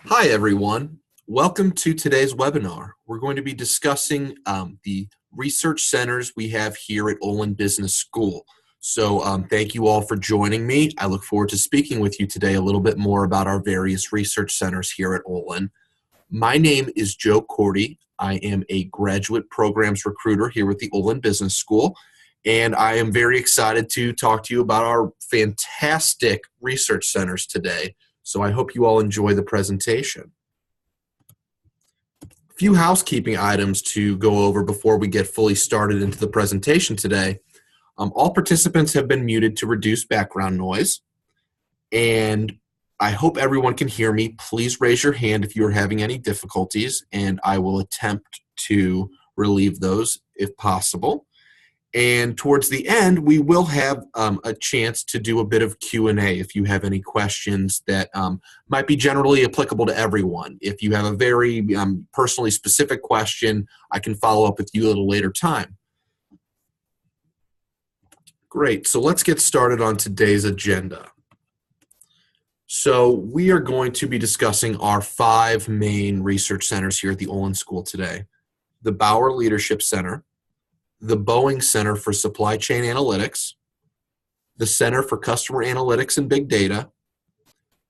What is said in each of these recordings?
Hi, everyone. Welcome to today's webinar. We're going to be discussing the research centers we have here at Olin Business School. So thank you all for joining me. I look forward to speaking with you today a little bit more about our various research centers here at Olin. My name is Joe Korte. I am a graduate programs recruiter here with the Olin Business School, and I am very excited to talk to you about our fantastic research centers today. So I hope you all enjoy the presentation. A few housekeeping items to go over before we get fully started into the presentation today. All participants have been muted to reduce background noise, and I hope everyone can hear me. Please raise your hand if you're having any difficulties, and I will attempt to relieve those if possible. And towards the end, we will have a chance to do a bit of Q&A if you have any questions that might be generally applicable to everyone. If you have a very personally specific question, I can follow up with you at a later time. Great, so let's get started on today's agenda. So we are going to be discussing our 5 main research centers here at the Olin School today. The Bauer Leadership Center, the Boeing Center for Supply Chain Analytics, the Center for Customer Analytics and Big Data,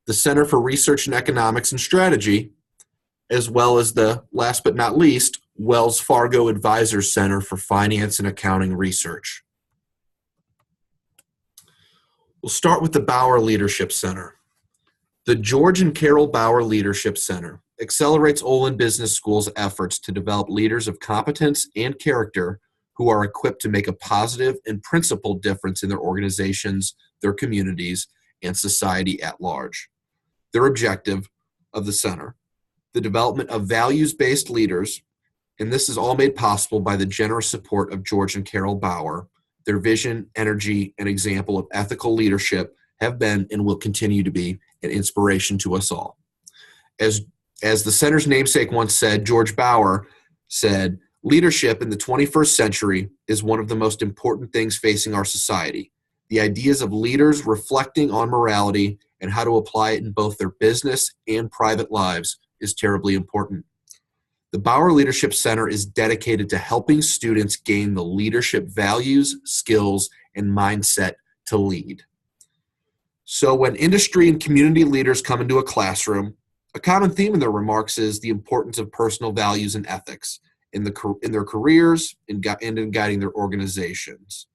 the Center for Research and Economics and Strategy, as well as the, last but not least, Wells Fargo Advisors Center for Finance and Accounting Research. We'll start with the Bauer Leadership Center. The George and Carol Bauer Leadership Center accelerates Olin Business School's efforts to develop leaders of competence and character who are equipped to make a positive and principled difference in their organizations, their communities, and society at large. Their objective of the center, the development of values-based leaders, and this is all made possible by the generous support of George and Carol Bauer. Their vision, energy, and example of ethical leadership have been and will continue to be an inspiration to us all. As the center's namesake once said, George Bauer said, "Leadership in the 21st century is one of the most important things facing our society. The ideas of leaders reflecting on morality and how to apply it in both their business and private lives is terribly important." The Bauer Leadership Center is dedicated to helping students gain the leadership values, skills, and mindset to lead. So when industry and community leaders come into a classroom, a common theme in their remarks is the importance of personal values and ethics in their careers and in guiding their organizations.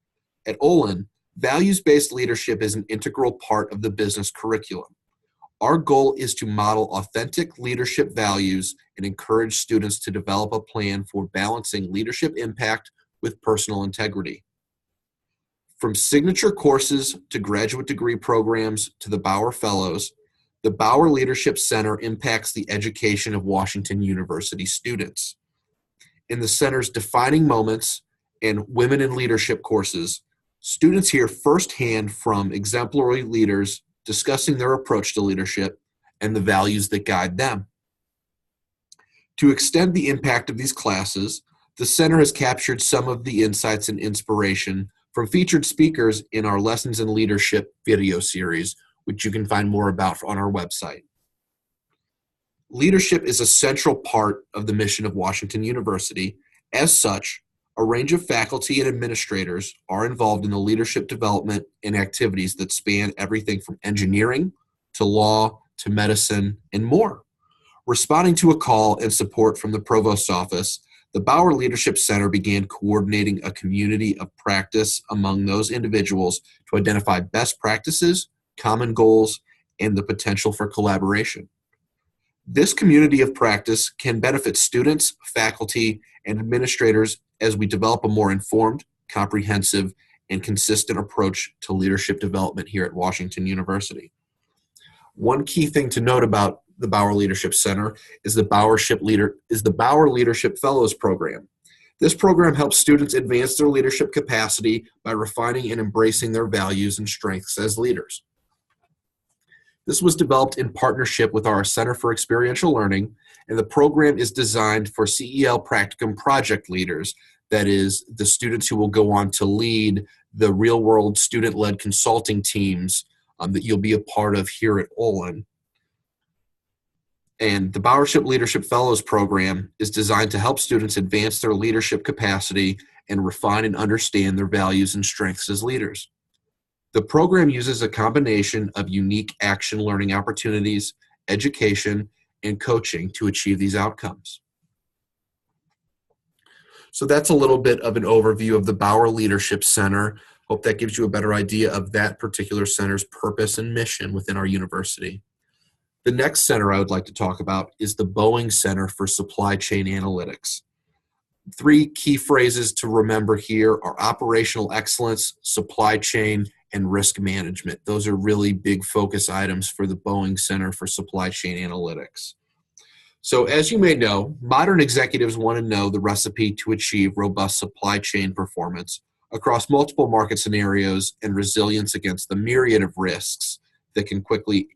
At Olin, values-based leadership is an integral part of the business curriculum. Our goal is to model authentic leadership values and encourage students to develop a plan for balancing leadership impact with personal integrity. From signature courses to graduate degree programs to the Bauer Fellows, the Bauer Leadership Center impacts the education of Washington University students. In the center's Defining Moments and Women in Leadership courses, students hear firsthand from exemplary leaders discussing their approach to leadership and the values that guide them. To extend the impact of these classes, the center has captured some of the insights and inspiration from featured speakers in our Lessons in Leadership video series, which you can find more about on our website. Leadership is a central part of the mission of Washington University. As such, a range of faculty and administrators are involved in the leadership development and activities that span everything from engineering to law to medicine and more. Responding to a call and support from the Provost's office, the Bauer Leadership Center began coordinating a community of practice among those individuals to identify best practices, common goals, and the potential for collaboration. This community of practice can benefit students, faculty, and administrators as we develop a more informed, comprehensive, and consistent approach to leadership development here at Washington University. One key thing to note about the Bauer Leadership Center is the Bauer Leadership Fellows Program. This program helps students advance their leadership capacity by refining and embracing their values and strengths as leaders. This was developed in partnership with our Center for Experiential Learning, and the program is designed for CEL Practicum project leaders, that is, the students who will go on to lead the real-world student-led consulting teams that you'll be a part of here at Olin. And the Bauership Leadership Fellows Program is designed to help students advance their leadership capacity and refine and understand their values and strengths as leaders. The program uses a combination of unique action learning opportunities, education, and coaching to achieve these outcomes. So that's a little bit of an overview of the Bauer Leadership Center. Hope that gives you a better idea of that particular center's purpose and mission within our university. The next center I would like to talk about is the Boeing Center for Supply Chain Analytics. 3 key phrases to remember here are operational excellence, supply chain, and risk management. Those are really big focus items for the Boeing Center for Supply Chain Analytics. So as you may know, modern executives want to know the recipe to achieve robust supply chain performance across multiple market scenarios and resilience against the myriad of risks that can quickly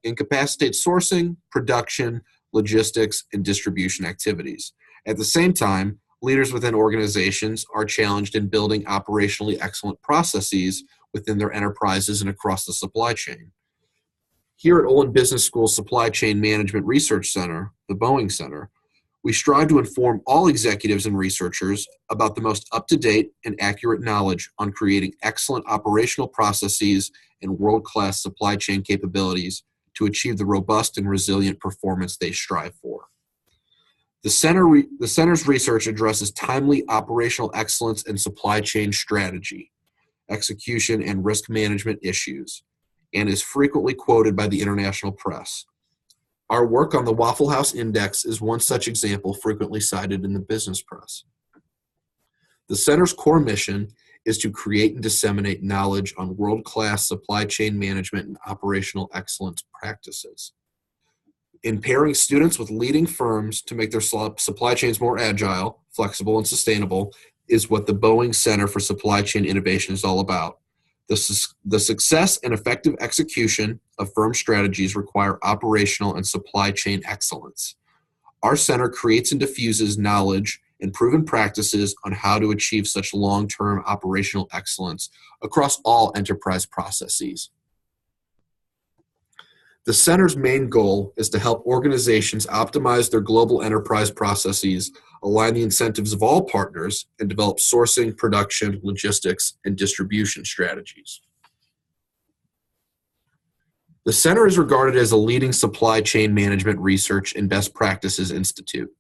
incapacitate sourcing, production, logistics, and distribution activities. At the same time, leaders within organizations are challenged in building operationally excellent processes within their enterprises and across the supply chain. Here at Olin Business School Supply Chain Management Research Center, the Boeing Center, we strive to inform all executives and researchers about the most up-to-date and accurate knowledge on creating excellent operational processes and world-class supply chain capabilities to achieve the robust and resilient performance they strive for. The center's research addresses timely operational excellence and supply chain strategy, execution, and risk management issues, and is frequently quoted by the international press. Our work on the Waffle House Index is one such example frequently cited in the business press. The center's core mission is to create and disseminate knowledge on world-class supply chain management and operational excellence practices. In pairing students with leading firms to make their supply chains more agile, flexible, and sustainable is what the Boeing Center for Supply Chain Innovation is all about. The success and effective execution of firm strategies require operational and supply chain excellence. Our center creates and diffuses knowledge and proven practices on how to achieve such long-term operational excellence across all enterprise processes. The center's main goal is to help organizations optimize their global enterprise processes, align the incentives of all partners, and develop sourcing, production, logistics, and distribution strategies. The center is regarded as a leading supply chain management research and best practices institute.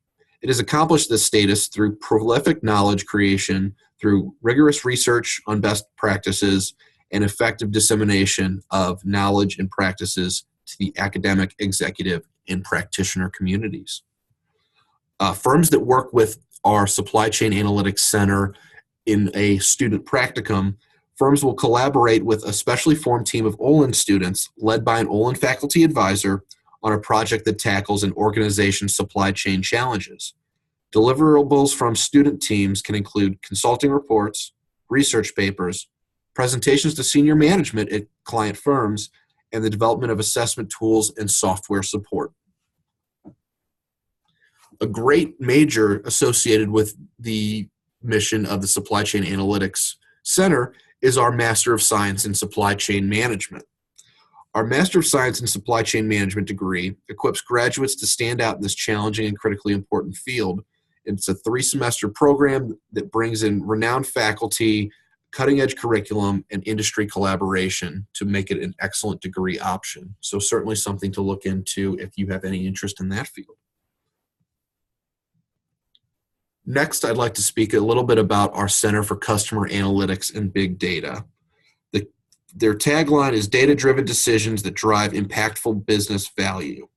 It has accomplished this status through prolific knowledge creation, through rigorous research on best practices, and effective dissemination of knowledge and practices to the academic, executive, and practitioner communities. Firms that work with our Supply Chain Analytics Center in a student practicum, firms will collaborate with a specially formed team of Olin students led by an Olin faculty advisor on a project that tackles an organization's supply chain challenges. Deliverables from student teams can include consulting reports, research papers, presentations to senior management at client firms, and the development of assessment tools and software support. A great major associated with the mission of the Supply Chain Analytics Center is our Master of Science in Supply Chain Management. Our Master of Science in Supply Chain Management degree equips graduates to stand out in this challenging and critically important field. It's a 3-semester program that brings in renowned faculty, cutting-edge curriculum, and industry collaboration to make it an excellent degree option. So certainly something to look into if you have any interest in that field. Next, I'd like to speak a little bit about our Center for Customer Analytics and Big Data. Their tagline is data-driven decisions that drive impactful business value.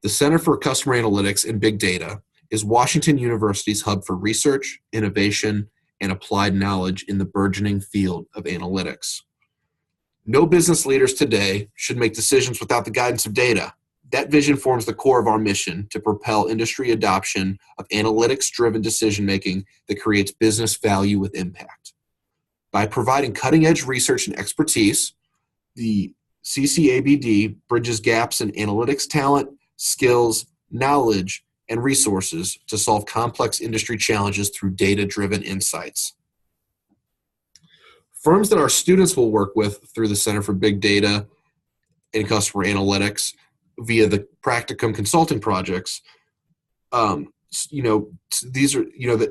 The Center for Customer Analytics and Big Data is Washington University's hub for research, innovation, and applied knowledge in the burgeoning field of analytics. No business leaders today should make decisions without the guidance of data. That vision forms the core of our mission to propel industry adoption of analytics-driven decision-making that creates business value with impact. By providing cutting-edge research and expertise, the CCABD bridges gaps in analytics talent, skills, knowledge, and resources to solve complex industry challenges through data-driven insights. Firms that our students will work with through the Center for Big Data and Customer Analytics via the practicum consulting projects. These are,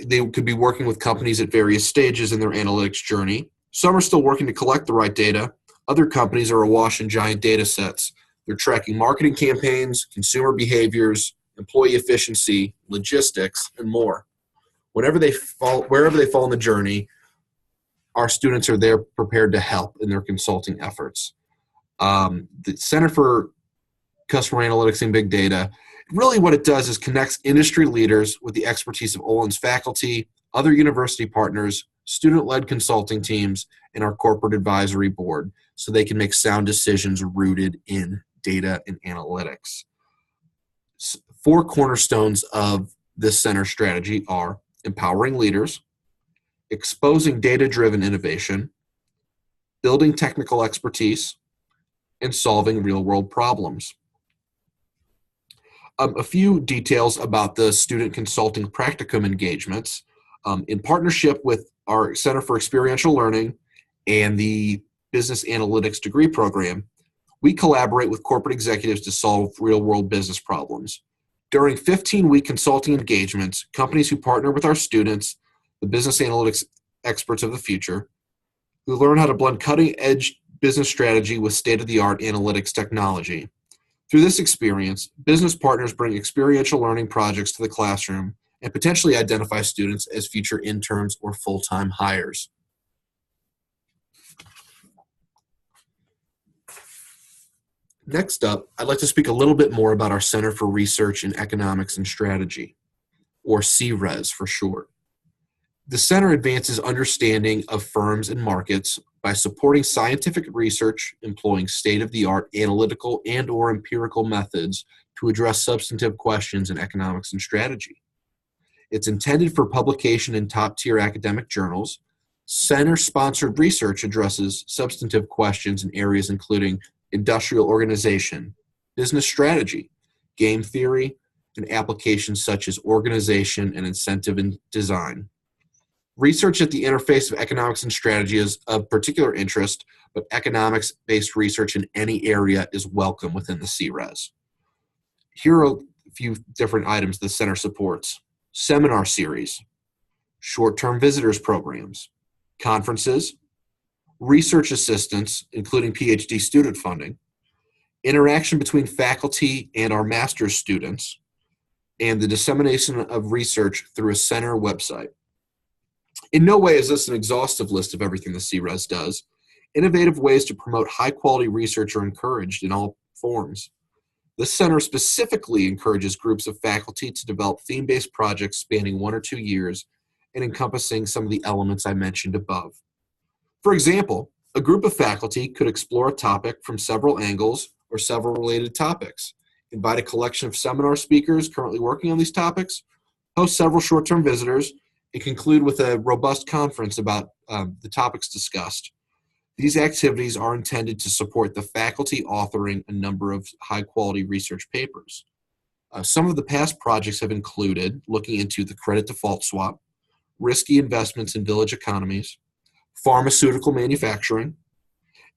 they could be working with companies at various stages in their analytics journey. Some are still working to collect the right data. Other companies are awash in giant data sets. They're tracking marketing campaigns, consumer behaviors, employee efficiency, logistics, and more. Wherever they fall in the journey, our students are there prepared to help in their consulting efforts. The Center for Customer Analytics and Big Data, really what it does is connects industry leaders with the expertise of Olin's faculty, other university partners, student-led consulting teams, and our corporate advisory board so they can make sound decisions rooted in data and analytics. 4 cornerstones of this center strategy are empowering leaders, exposing data-driven innovation, building technical expertise, and solving real-world problems. A few details about the student consulting practicum engagements. In partnership with our Center for Experiential Learning and the Business Analytics degree program, we collaborate with corporate executives to solve real-world business problems. During 15-week consulting engagements, companies who partner with our students, the business analytics experts of the future, who learn how to blend cutting-edge business strategy with state-of-the-art analytics technology. Through this experience, business partners bring experiential learning projects to the classroom and potentially identify students as future interns or full-time hires. Next up, I'd like to speak a little bit more about our Center for Research in Economics and Strategy, or CRES for short. The center advances understanding of firms and markets by supporting scientific research, employing state-of-the-art analytical and/or empirical methods to address substantive questions in economics and strategy. It's intended for publication in top-tier academic journals. Center-sponsored research addresses substantive questions in areas including industrial organization, business strategy, game theory, and applications such as organization and incentive and design. Research at the interface of economics and strategy is of particular interest, but economics-based research in any area is welcome within the CRES. Here are a few different items the center supports: seminar series, short-term visitors programs, conferences, research assistance, including PhD student funding, interaction between faculty and our master's students, and the dissemination of research through a center website. In no way is this an exhaustive list of everything the CRES does. Innovative ways to promote high-quality research are encouraged in all forms. The center specifically encourages groups of faculty to develop theme-based projects spanning 1 or 2 years and encompassing some of the elements I mentioned above. For example, a group of faculty could explore a topic from several angles or several related topics, invite a collection of seminar speakers currently working on these topics, host several short-term visitors, and conclude with a robust conference about the topics discussed. These activities are intended to support the faculty authoring a number of high-quality research papers. Some of the past projects have included looking into the credit default swap, risky investments in village economies, pharmaceutical manufacturing,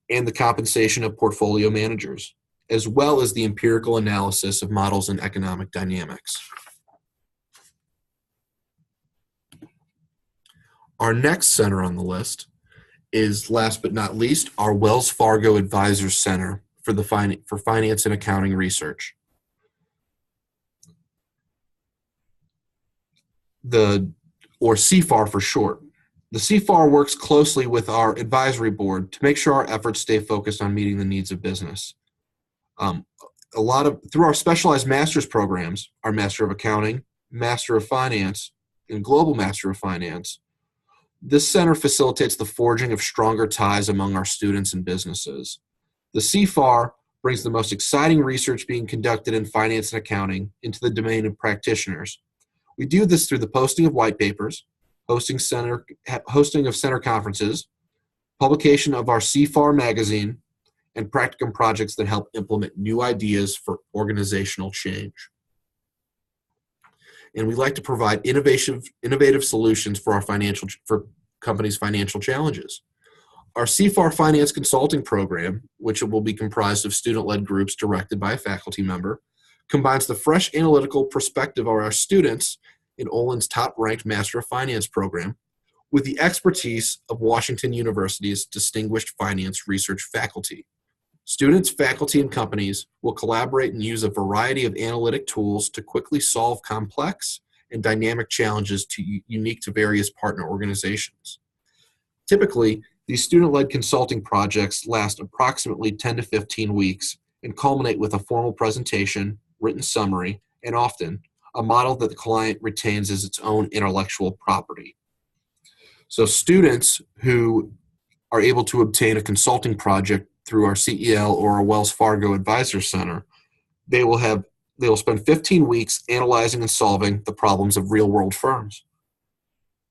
and the compensation of portfolio managers, as well as the empirical analysis of models in economic dynamics. Our next center on the list is, last but not least, our Wells Fargo Advisors Center for Finance and Accounting Research. Or CFAR for short. The CFAR works closely with our advisory board to make sure our efforts stay focused on meeting the needs of business. Through our specialized master's programs, our Master of Accounting, Master of Finance, and Global Master of Finance, this center facilitates the forging of stronger ties among our students and businesses. The CFAR brings the most exciting research being conducted in finance and accounting into the domain of practitioners. We do this through the posting of white papers, hosting of center conferences, publication of our CFAR magazine, and practicum projects that help implement new ideas for organizational change. And we like to provide innovative solutions for companies' financial challenges. Our CFAR Finance Consulting Program, which will be comprised of student-led groups directed by a faculty member, combines the fresh analytical perspective of our students in Olin's top-ranked Master of Finance program with the expertise of Washington University's distinguished finance research faculty. Students, faculty, and companies will collaborate and use a variety of analytic tools to quickly solve complex and dynamic challenges unique to various partner organizations. Typically, these student-led consulting projects last approximately 10 to 15 weeks and culminate with a formal presentation, written summary, and often a model that the client retains as its own intellectual property. So students who are able to obtain a consulting project through our CEL or our Wells Fargo Advisor Center, they will spend 15 weeks analyzing and solving the problems of real-world firms.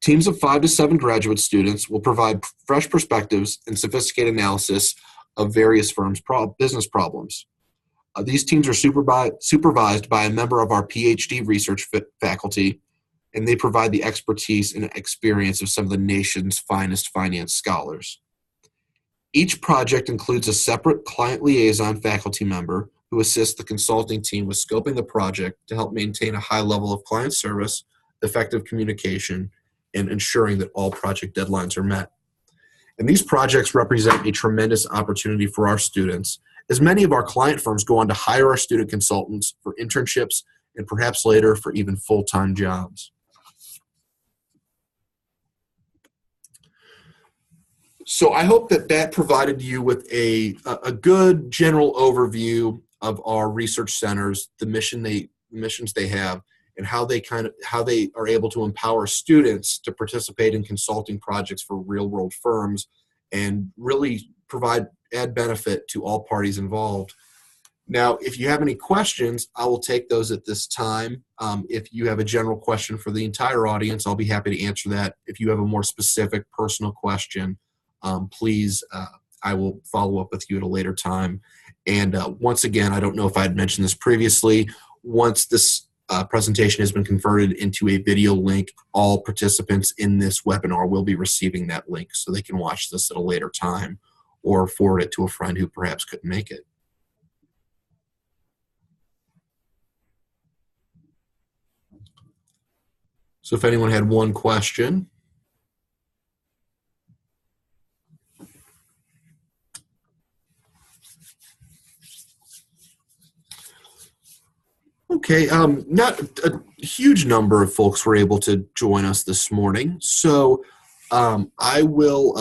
Teams of 5 to 7 graduate students will provide fresh perspectives and sophisticated analysis of various firms' business problems. These teams are supervised by a member of our PhD research faculty, and they provide the expertise and experience of some of the nation's finest finance scholars. Each project includes a separate client liaison faculty member who assists the consulting team with scoping the project to help maintain a high level of client service, effective communication, and ensuring that all project deadlines are met. And these projects represent a tremendous opportunity for our students, as many of our client firms go on to hire our student consultants for internships and perhaps later for even full-time jobs. So I hope that provided you with a good general overview of our research centers, the missions they have, and how they are able to empower students to participate in consulting projects for real-world firms and really add benefit to all parties involved. Now, if you have any questions, I will take those at this time. If you have a general question for the entire audience, I'll be happy to answer that. If you have a more specific personal question, please, I will follow up with you at a later time. And once again, I don't know if I had mentioned this previously, once this presentation has been converted into a video link, all participants in this webinar will be receiving that link so they can watch this at a later time or forward it to a friend who perhaps couldn't make it. So if anyone had one question. Okay, not a huge number of folks were able to join us this morning, so I will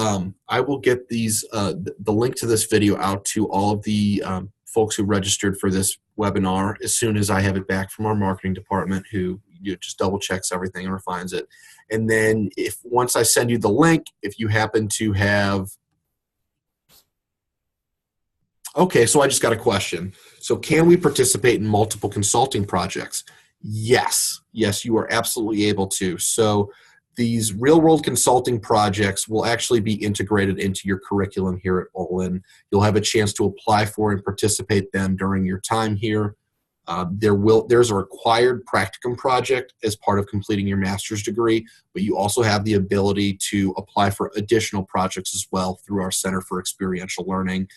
get the link to this video out to all of the folks who registered for this webinar as soon as I have it back from our marketing department, who just double checks everything and refines it. And then once I send you the link, if you happen to have Okay, so I just got a question. So can we participate in multiple consulting projects? Yes. Yes, you are absolutely able to. So these real-world consulting projects will actually be integrated into your curriculum here at Olin. You'll have a chance to apply for and participate them during your time here. There's a required practicum project as part of completing your master's degree, but you also have the ability to apply for additional projects as well through our Center for Experiential Learning.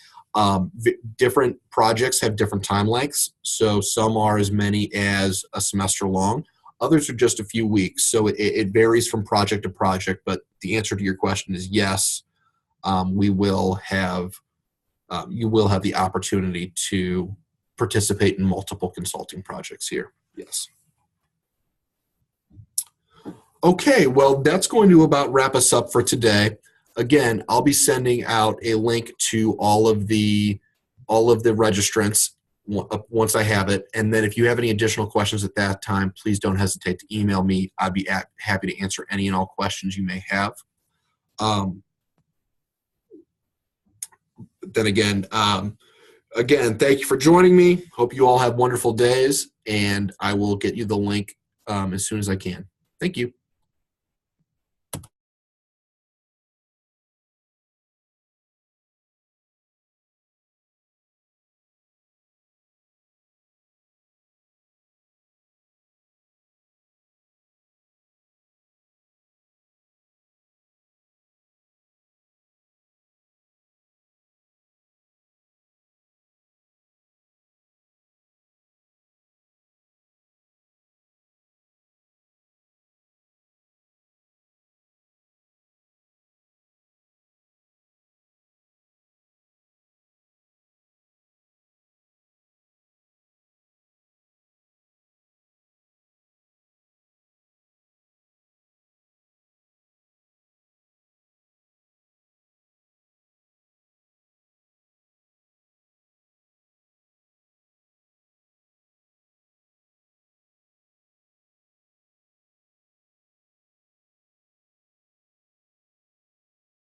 Different projects have different time lengths, so some are as many as a semester long. Others are just a few weeks, so it varies from project to project, but the answer to your question is yes. You will have the opportunity to participate in multiple consulting projects here. Yes. Okay, well, that's going to about wrap us up for today. Again, I'll be sending out a link to all of the registrants once I have it. And then if you have any additional questions at that time, please don't hesitate to email me. I'd be happy to answer any and all questions you may have. Then again, thank you for joining me. Hope you all have wonderful days, and I will get you the link as soon as I can. Thank you.